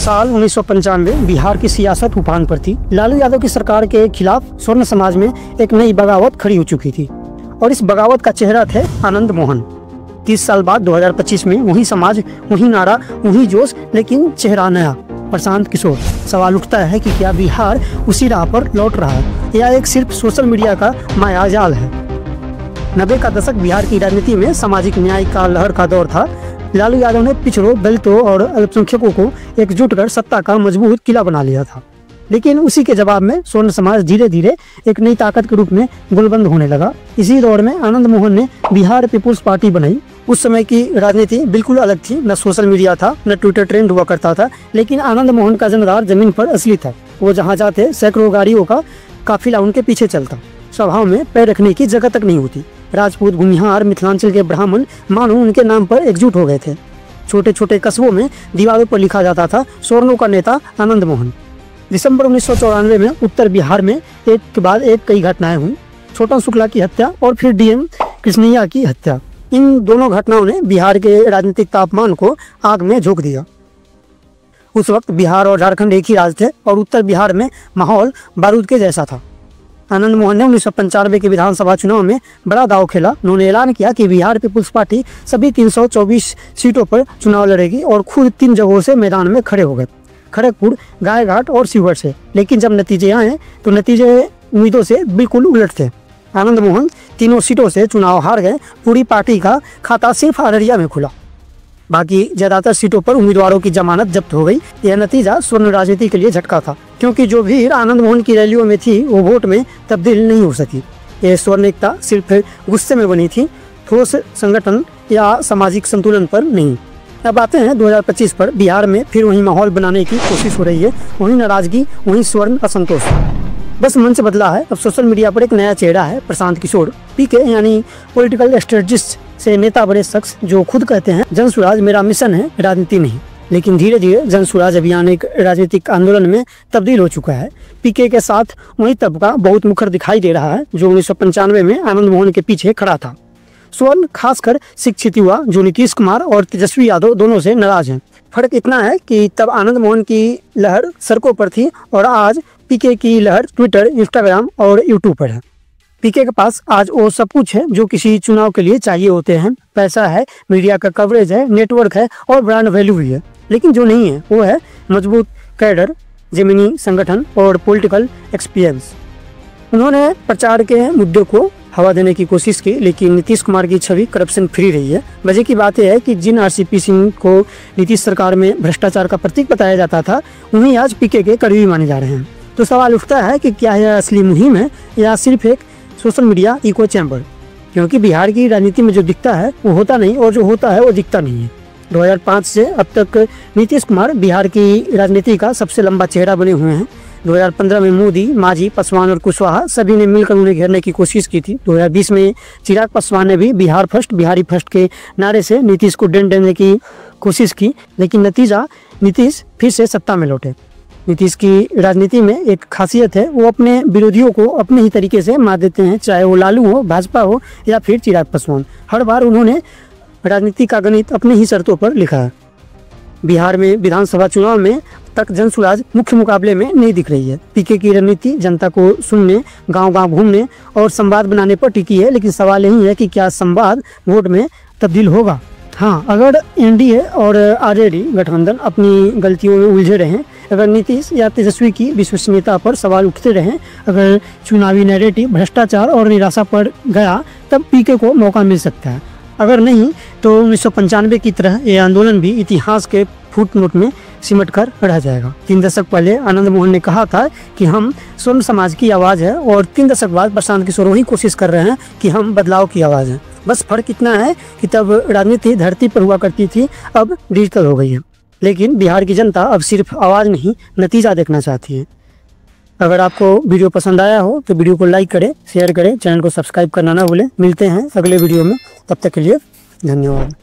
साल 1995 बिहार की सियासत उफान पर थी। लालू यादव की सरकार के खिलाफ स्वर्ण समाज में एक नई बगावत खड़ी हो चुकी थी और इस बगावत का चेहरा थे आनंद मोहन। 30 साल बाद 2025 में वही समाज, वही नारा, वही जोश, लेकिन चेहरा नया, प्रशांत किशोर। सवाल उठता है कि क्या बिहार उसी राह पर लौट रहा है या एक सिर्फ सोशल मीडिया का मायाजाल है। 90 का दशक बिहार की राजनीति में सामाजिक न्याय का लहर का दौर था। लालू यादव ने पिछड़ों, दलितों और अल्पसंख्यकों को एकजुट कर सत्ता का मजबूत किला बना लिया था, लेकिन उसी के जवाब में स्वर्ण समाज धीरे धीरे एक नई ताकत के रूप में गुलबंद होने लगा। इसी दौर में आनंद मोहन ने बिहार पीपुल्स पार्टी बनाई। उस समय की राजनीति बिल्कुल अलग थी, न सोशल मीडिया था, न ट्विटर ट्रेंड हुआ करता था, लेकिन आनंद मोहन का जमींदार जमीन पर असली था। वो जहाँ जाते सैकड़ों गाड़ियों का काफिला उनके पीछे चलता। सभाओं में पैर रखने की जगह तक नहीं होती। राजपूत, भूमिहार, मिथिलांचल के ब्राह्मण मानो उनके नाम पर एकजुट हो गए थे। छोटे छोटे कस्बों में दीवारों पर लिखा जाता था, स्वर्णों का नेता आनंद मोहन। दिसंबर 1994 में उत्तर बिहार में एक के बाद एक कई घटनाएं हुई। छोटा शुक्ला की हत्या और फिर डीएम कृष्णैया की हत्या। इन दोनों घटनाओं ने बिहार के राजनीतिक तापमान को आग में झोंक दिया। उस वक्त बिहार और झारखंड एक ही राज्य थे और उत्तर बिहार में माहौल बारूद के जैसा था। आनंद मोहन ने 1995 के विधानसभा चुनाव में बड़ा दांव खेला। उन्होंने ऐलान किया कि बिहार पीपुल्स पार्टी सभी 324 सीटों पर चुनाव लड़ेगी और खुद 3 जगहों से मैदान में खड़े हो गए, खड़गपुर, गायघाट और शिवहर से। लेकिन जब नतीजे आए तो नतीजे उम्मीदों से बिल्कुल उलट थे। आनंद मोहन तीनों सीटों से चुनाव हार गए। पूरी पार्टी का खाता सिर्फ अररिया में खुला। बाकी ज्यादातर सीटों पर उम्मीदवारों की जमानत जब्त हो गई। यह नतीजा स्वर्ण राजनीति के लिए झटका था, क्योंकि जो भीड़ आनंद मोहन की रैलियों में थी वो वोट में तब्दील नहीं हो सकी। यह स्वर्ण एकता सिर्फ गुस्से में बनी थी, ठोस संगठन या सामाजिक संतुलन पर नहीं। अब आते हैं 2025 पर। बिहार में फिर वही माहौल बनाने की कोशिश हो रही है, वही नाराजगी, वही स्वर्ण असंतोष। बस मंच बदला है। अब सोशल मीडिया पर एक नया चेहरा है, प्रशांत किशोर। पीके यानी पॉलिटिकल स्ट्रेटजिस्ट से नेता बड़े शख्स जो खुद कहते हैं जन स्वराज मेरा मिशन है, राजनीति नहीं। लेकिन धीरे धीरे जन स्वराज अभियान एक राजनीतिक आंदोलन में तब्दील हो चुका है। पीके के साथ वही तबका बहुत मुखर दिखाई दे रहा है जो 1995 में आनंद मोहन के पीछे खड़ा था। स्वर्ण खासकर शिक्षित युवा जो नीतीश कुमार और तेजस्वी यादव दोनों से नाराज हैं। फर्क इतना है कि तब आनंद मोहन की लहर सड़कों पर थी और आज पीके की लहर ट्विटर, इंस्टाग्राम और यूट्यूब पर है। पीके के पास आज वो सब कुछ है जो किसी चुनाव के लिए चाहिए होते हैं। पैसा है, मीडिया का कवरेज है, नेटवर्क है और ब्रांड वैल्यू भी है। लेकिन जो नहीं है वो है मजबूत कैडर, जमीनी संगठन और पॉलिटिकल एक्सपीरियंस। उन्होंने प्रचार के मुद्दे को हवा देने की कोशिश की, लेकिन नीतीश कुमार की छवि करप्शन फ्री रही है। वजह की बात यह है कि जिन आरसीपी सिंह को नीतीश सरकार में भ्रष्टाचार का प्रतीक बताया जाता था, वहीं आज पीके के करीबी माने जा रहे हैं। तो सवाल उठता है कि क्या यह असली मुहिम है या सिर्फ एक सोशल मीडिया इको चैम्बर, क्योंकि बिहार की राजनीति में जो दिखता है वो होता नहीं और जो होता है वो दिखता नहीं है। 2005 से अब तक नीतीश कुमार बिहार की राजनीति का सबसे लंबा चेहरा बने हुए हैं। 2015 में मोदी, मांझी, पासवान और कुशवाहा सभी ने मिलकर उन्हें घेरने की कोशिश की थी। 2020 में चिराग पासवान ने भी बिहार फर्स्ट, बिहारी फर्स्ट के नारे से नीतीश को डेंट देने की कोशिश की, लेकिन नतीजा नीतीश फिर से सत्ता में लौटे। नीतीश की राजनीति में एक खासियत है, वो अपने विरोधियों को अपने ही तरीके से मार देते हैं, चाहे वो लालू हो, भाजपा हो या फिर चिराग पासवान। हर बार उन्होंने राजनीति का गणित अपने ही शर्तों पर लिखा है। बिहार में विधानसभा चुनाव में तक जन स्वराज मुख्य मुकाबले में नहीं दिख रही है। पीके की रणनीति जनता को सुनने, गांव-गांव घूमने और संवाद बनाने पर टिकी है, लेकिन सवाल यही है कि क्या संवाद वोट में तब्दील होगा। हाँ, अगर एनडीए और आरजेडी गठबंधन अपनी गलतियों में उलझे रहें, अगर नीतीश या तेजस्वी की विश्वसनीयता पर सवाल उठते रहें, अगर चुनावी नैरेटिव भ्रष्टाचार और निराशा पर गया, तब पीके को मौका मिल सकता है। अगर नहीं तो 1995 की तरह ये आंदोलन भी इतिहास के फुटनोट में सिमट कर रह जाएगा। 3 दशक पहले आनंद मोहन ने कहा था कि हम स्वर्ण समाज की आवाज़ है और 3 दशक बाद प्रशांत किशोर वही कोशिश कर रहे हैं कि हम बदलाव की आवाज़ है। बस फर्क इतना है कि तब राजनीति धरती पर हुआ करती थी, अब डिजिटल हो गई है। लेकिन बिहार की जनता अब सिर्फ आवाज़ नहीं, नतीजा देखना चाहती है। अगर आपको वीडियो पसंद आया हो तो वीडियो को लाइक करें, शेयर करें, चैनल को सब्सक्राइब करना ना भूलें। मिलते हैं अगले वीडियो में, तब तक के लिए धन्यवाद।